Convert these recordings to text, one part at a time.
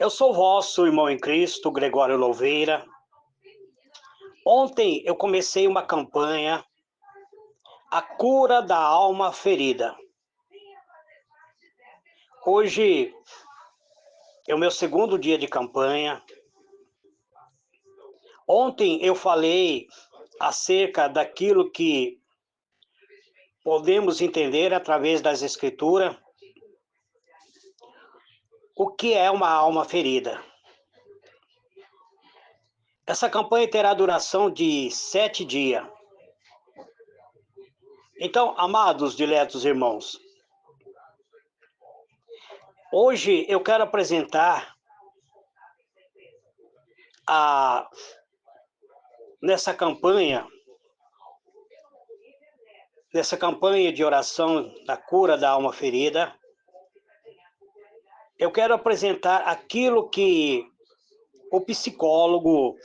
Eu sou vosso irmão em Cristo, Gregório Louveira. Ontem eu comecei uma campanha, A Cura da Alma Ferida. Hoje é o meu segundo dia de campanha. Ontem eu falei acerca daquilo que podemos entender através das Escrituras, o que é uma alma ferida. Essa campanha terá duração de 7 dias. Então, amados, diletos irmãos, hoje eu quero apresentar nessa campanha de oração da cura da alma ferida, eu quero apresentar aquilo que o psicólogo,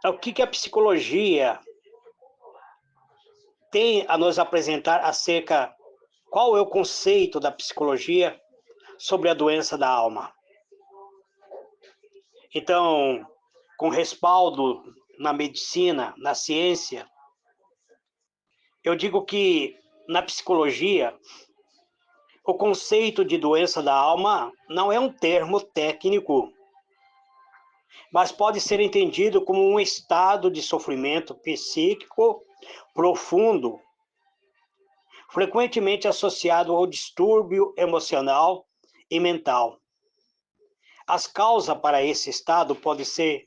o que a psicologia tem a nos apresentar acerca, qual é o conceito da psicologia sobre a doença da alma. Então, com respaldo na medicina, na ciência, eu digo que na psicologia, o conceito de doença da alma não é um termo técnico, mas pode ser entendido como um estado de sofrimento psíquico profundo, frequentemente associado ao distúrbio emocional e mental. As causas para esse estado podem ser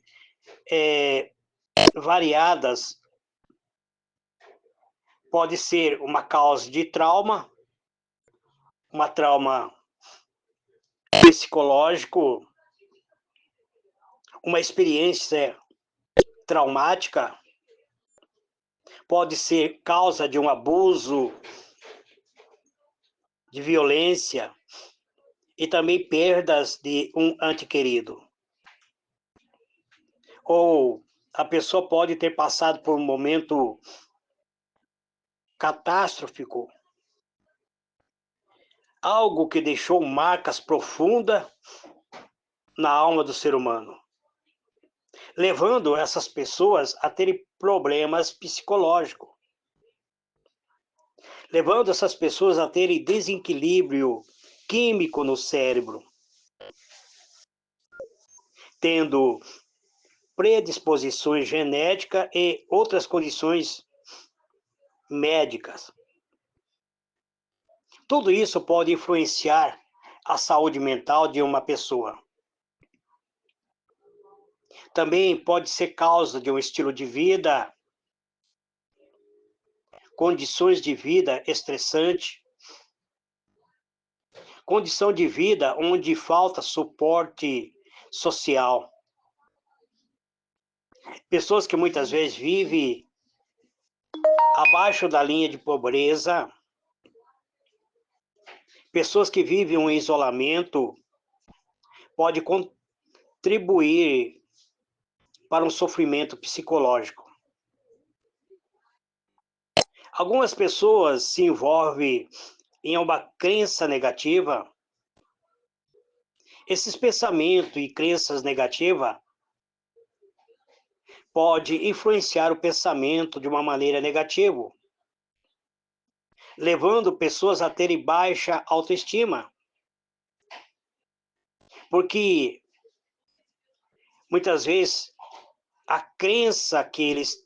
variadas. Pode ser uma causa de trauma, uma trauma psicológico, uma experiência traumática, pode ser causa de um abuso, de violência e também perdas de um ente querido. Ou a pessoa pode ter passado por um momento catastrófico, algo que deixou marcas profundas na alma do ser humano, levando essas pessoas a terem problemas psicológicos, levando essas pessoas a terem desequilíbrio químico no cérebro, tendo predisposições genéticas e outras condições médicas. Tudo isso pode influenciar a saúde mental de uma pessoa. Também pode ser causa de um estilo de vida, condições de vida estressante, condição de vida onde falta suporte social. Pessoas que muitas vezes vivem abaixo da linha de pobreza, pessoas que vivem um isolamento, pode contribuir para um sofrimento psicológico. Algumas pessoas se envolvem em uma crença negativa. Esses pensamentos e crenças negativas podem influenciar o pensamento de uma maneira negativa, levando pessoas a terem baixa autoestima. Porque muitas vezes a crença que eles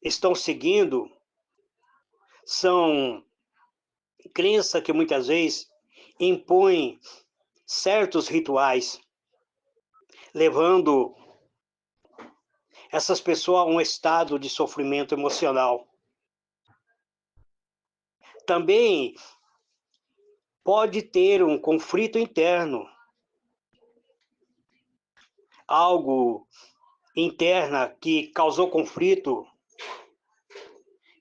estão seguindo são crenças que muitas vezes impõem certos rituais, levando essas pessoas a um estado de sofrimento emocional. Também pode ter um conflito interno, algo interna que causou conflito.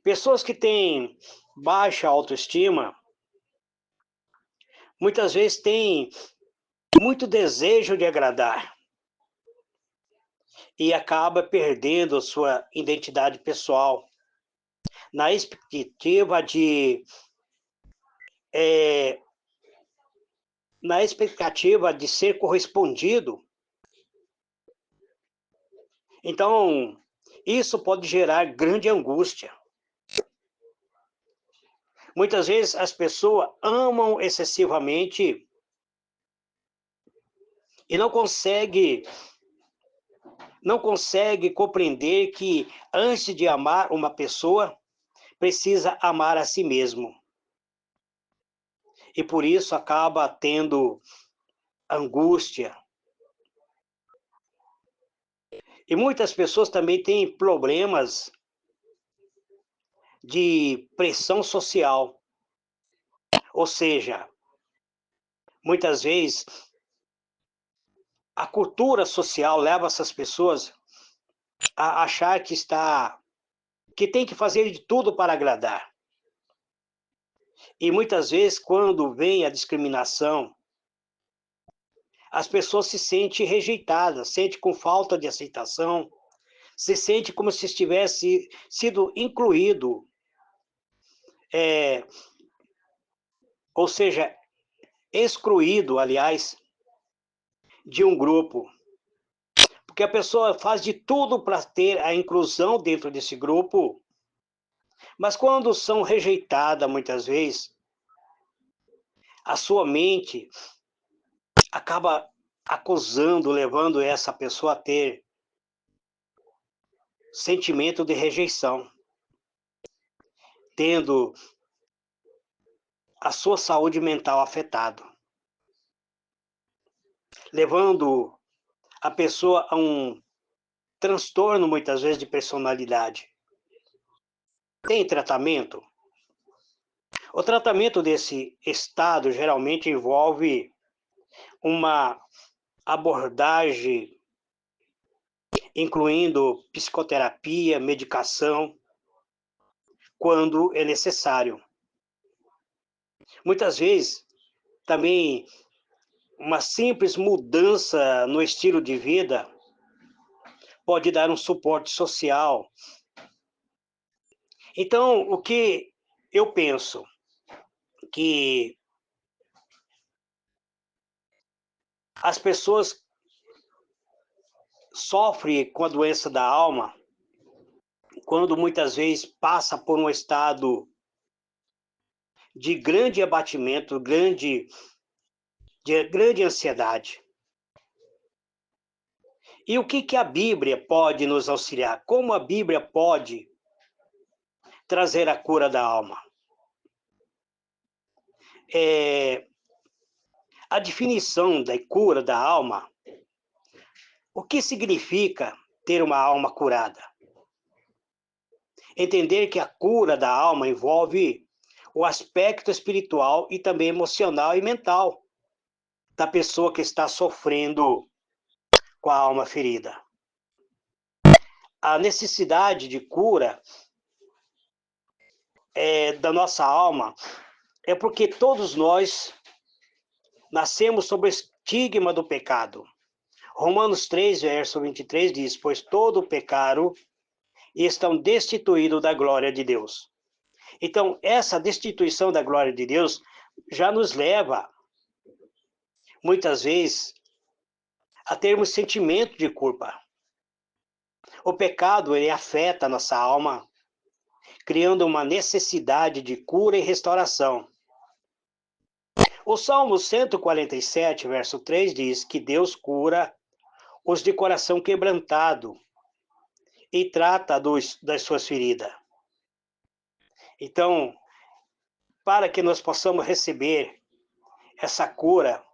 Pessoas que têm baixa autoestima, muitas vezes têm muito desejo de agradar e acaba perdendo a sua identidade pessoal, na expectativa de na expectativa de ser correspondido. Então, isso pode gerar grande angústia. Muitas vezes as pessoas amam excessivamente e não consegue compreender que antes de amar uma pessoa, precisa amar a si mesmo. E por isso acaba tendo angústia. E muitas pessoas também têm problemas de pressão social. Ou seja, muitas vezes a cultura social leva essas pessoas a achar que tem que fazer de tudo para agradar. E muitas vezes, quando vem a discriminação, as pessoas se sentem rejeitadas, sentem com falta de aceitação, se sente como se estivesse sido incluído, ou seja, excluído, aliás, de um grupo. Porque a pessoa faz de tudo para ter a inclusão dentro desse grupo, mas quando são rejeitadas, muitas vezes, a sua mente acaba acusando, levando essa pessoa a ter sentimento de rejeição, tendo a sua saúde mental afetada, levando a pessoa a um transtorno, muitas vezes, de personalidade. Tem tratamento? O tratamento desse estado geralmente envolve uma abordagem incluindo psicoterapia, medicação, quando é necessário. Muitas vezes, também, uma simples mudança no estilo de vida pode dar um suporte social. Então, o que eu penso? Que as pessoas sofrem com a doença da alma quando muitas vezes passa por um estado de grande abatimento, de grande ansiedade. E o que a Bíblia pode nos auxiliar? Como a Bíblia pode trazer a cura da alma? A definição da cura da alma, o que significa ter uma alma curada? Entender que a cura da alma envolve o aspecto espiritual e também emocional e mental da pessoa que está sofrendo com a alma ferida. A necessidade de cura da nossa alma é porque todos nós nascemos sob o estigma do pecado. Romanos 3, verso 23 diz: pois todo pecaram e estão destituídos da glória de Deus. Então, essa destituição da glória de Deus já nos leva, muitas vezes, a termos sentimento de culpa. O pecado, ele afeta a nossa alma, criando uma necessidade de cura e restauração. O Salmo 147, verso 3 diz que Deus cura os de coração quebrantado e trata das suas feridas. Então, para que nós possamos receber essa cura,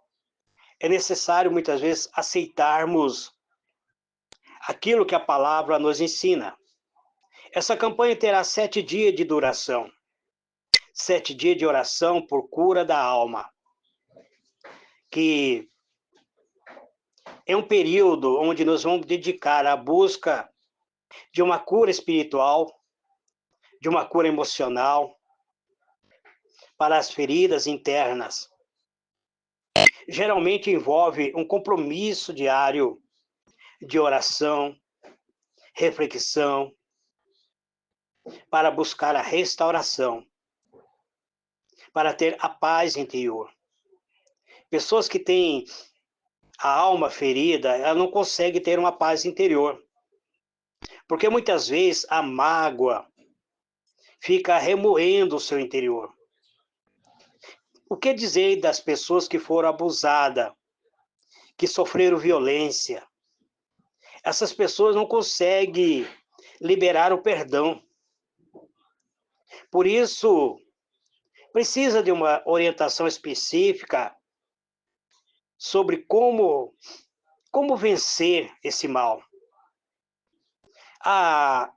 é necessário muitas vezes aceitarmos aquilo que a palavra nos ensina. Essa campanha terá 7 dias de duração. 7 dias de oração por cura da alma, que é um período onde nós vamos dedicar à busca de uma cura espiritual, de uma cura emocional, para as feridas internas. Geralmente envolve um compromisso diário de oração, reflexão, para buscar a restauração, para ter a paz interior. Pessoas que têm a alma ferida, ela não consegue ter uma paz interior. Porque muitas vezes a mágoa fica remoendo o seu interior. O que dizer das pessoas que foram abusadas, que sofreram violência? Essas pessoas não conseguem liberar o perdão. Por isso, precisa de uma orientação específica sobre como vencer esse mal. A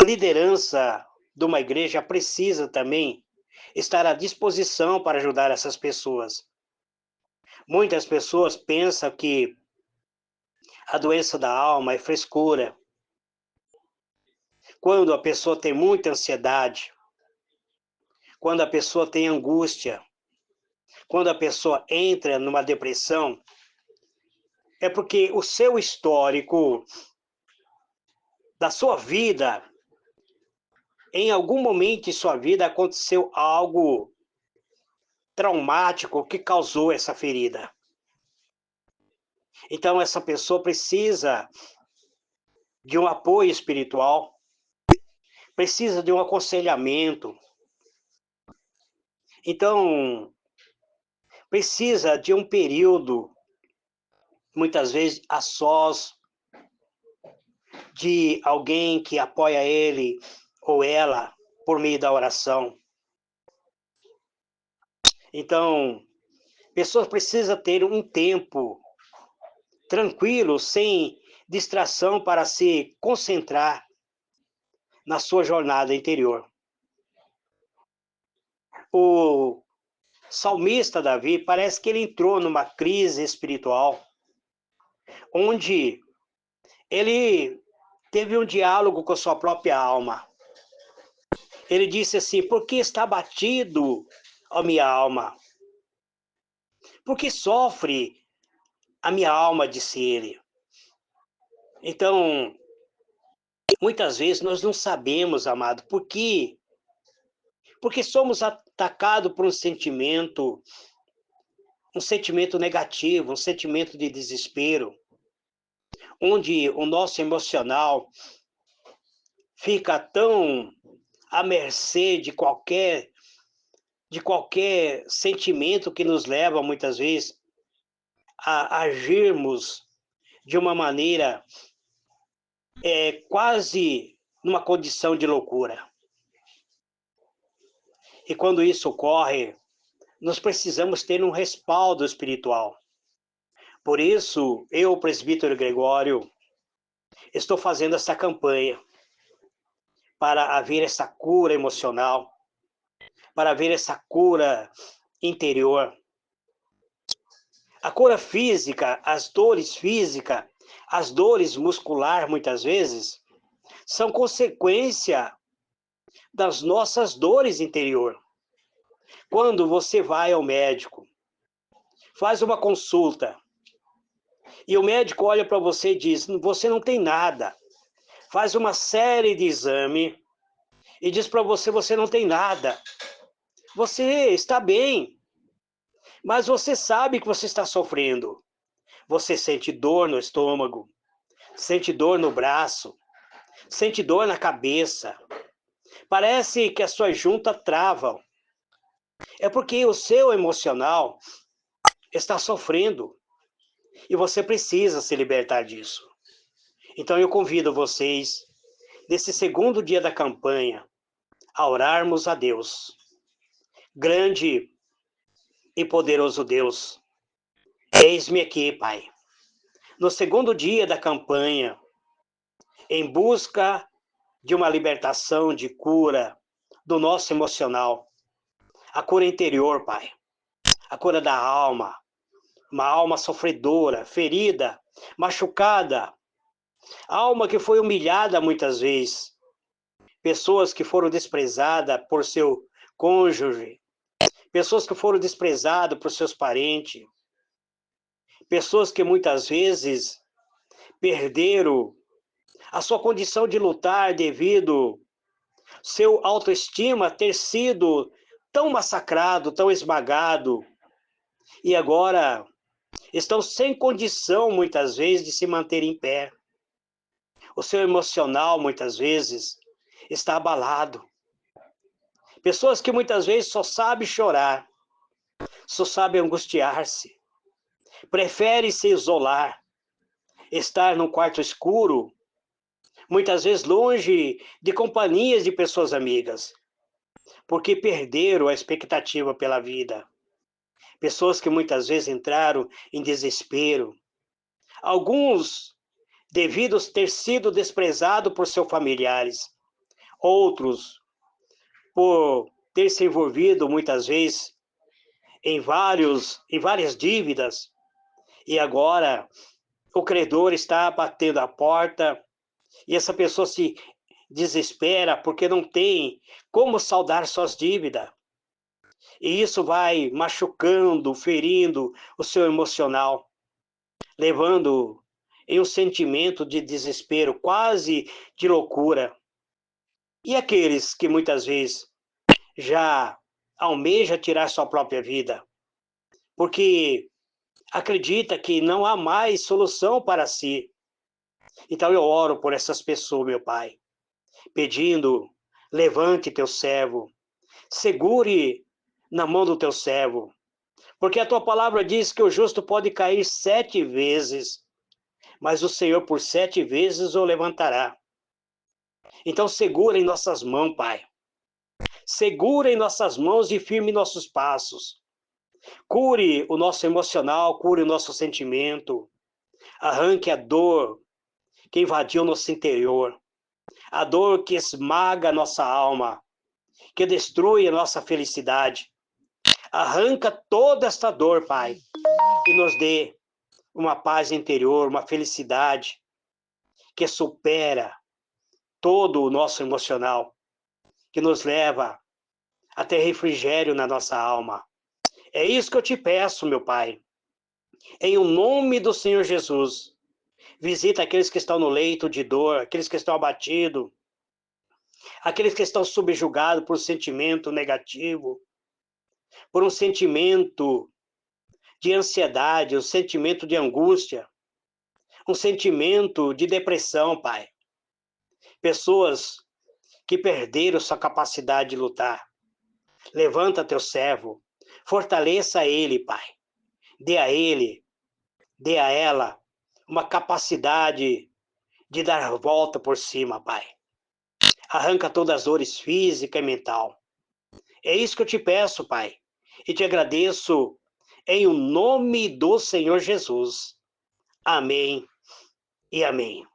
liderança de uma igreja precisa também estar à disposição para ajudar essas pessoas. Muitas pessoas pensam que a doença da alma é frescura. Quando a pessoa tem muita ansiedade, quando a pessoa tem angústia, quando a pessoa entra numa depressão, é porque o seu histórico da sua vida, em algum momento em sua vida aconteceu algo traumático que causou essa ferida. Então essa pessoa precisa de um apoio espiritual, precisa de um aconselhamento. Então precisa de um período, muitas vezes a sós, de alguém que apoia ele ou ela por meio da oração. Então, pessoas precisam ter um tempo tranquilo, sem distração, para se concentrar na sua jornada interior. O salmista Davi parece que ele entrou numa crise espiritual, onde ele teve um diálogo com a sua própria alma. Ele disse assim: por que está batido a minha alma? Por que sofre a minha alma, disse ele. Então, muitas vezes nós não sabemos, amado, por quê? Porque somos atacados por um sentimento negativo, um sentimento de desespero, onde o nosso emocional fica tão à mercê de qualquer sentimento que nos leva, muitas vezes, a agirmos de uma maneira quase numa condição de loucura. E quando isso ocorre, nós precisamos ter um respaldo espiritual. Por isso, eu, presbítero Gregório, estou fazendo essa campanha para haver essa cura emocional, para haver essa cura interior. A cura física, as dores físicas, as dores musculares, muitas vezes, são consequência das nossas dores interior. Quando você vai ao médico, faz uma consulta, e o médico olha para você e diz: você não tem nada. Faz uma série de exames e diz para você: você não tem nada. Você está bem, mas você sabe que você está sofrendo. Você sente dor no estômago, sente dor no braço, sente dor na cabeça. Parece que as suas juntas travam. É porque o seu emocional está sofrendo e você precisa se libertar disso. Então eu convido vocês, nesse segundo dia da campanha, a orarmos a Deus. Grande e poderoso Deus, eis-me aqui, Pai, no segundo dia da campanha, em busca de uma libertação, de cura do nosso emocional, a cura interior, Pai, a cura da alma, uma alma sofredora, ferida, machucada, alma que foi humilhada muitas vezes, pessoas que foram desprezadas por seu cônjuge, pessoas que foram desprezadas por seus parentes, pessoas que muitas vezes perderam a sua condição de lutar devido seu autoestima ter sido tão massacrado, tão esmagado, e agora estão sem condição, muitas vezes, de se manter em pé. O seu emocional, muitas vezes, está abalado. Pessoas que muitas vezes só sabem chorar, só sabem angustiar-se, preferem se isolar, estar num quarto escuro, muitas vezes longe de companhias de pessoas amigas, porque perderam a expectativa pela vida. Pessoas que muitas vezes entraram em desespero. Alguns devido a ter sido desprezado por seus familiares. Outros por ter se envolvido muitas vezes em várias dívidas. E agora o credor está batendo a porta e essa pessoa se desespera porque não tem como saldar suas dívidas. E isso vai machucando, ferindo o seu emocional, levando em um sentimento de desespero, quase de loucura. E aqueles que muitas vezes já almejam tirar sua própria vida, porque acredita que não há mais solução para si. Então eu oro por essas pessoas, meu Pai, pedindo, levante teu servo, segure na mão do teu servo, porque a tua palavra diz que o justo pode cair 7 vezes, mas o Senhor por 7 vezes o levantará. Então segura em nossas mãos, Pai. Segura em nossas mãos e firme nossos passos. Cure o nosso emocional, cure o nosso sentimento. Arranque a dor que invadiu nosso interior. A dor que esmaga nossa alma, que destrui a nossa felicidade. Arranca toda esta dor, Pai, e nos dê uma paz interior, uma felicidade que supera todo o nosso emocional, que nos leva a ter refrigério na nossa alma. É isso que eu te peço, meu Pai. Em o nome do Senhor Jesus, visita aqueles que estão no leito de dor, aqueles que estão abatidos, aqueles que estão subjugados por um sentimento negativo, por um sentimento de ansiedade, um sentimento de angústia, um sentimento de depressão, Pai. Pessoas que perderam sua capacidade de lutar. Levanta teu servo, fortaleça ele, Pai. Dê a ele, dê a ela uma capacidade de dar a volta por cima, Pai. Arranca todas as dores física e mental. É isso que eu te peço, Pai, e te agradeço em o nome do Senhor Jesus. Amém e amém.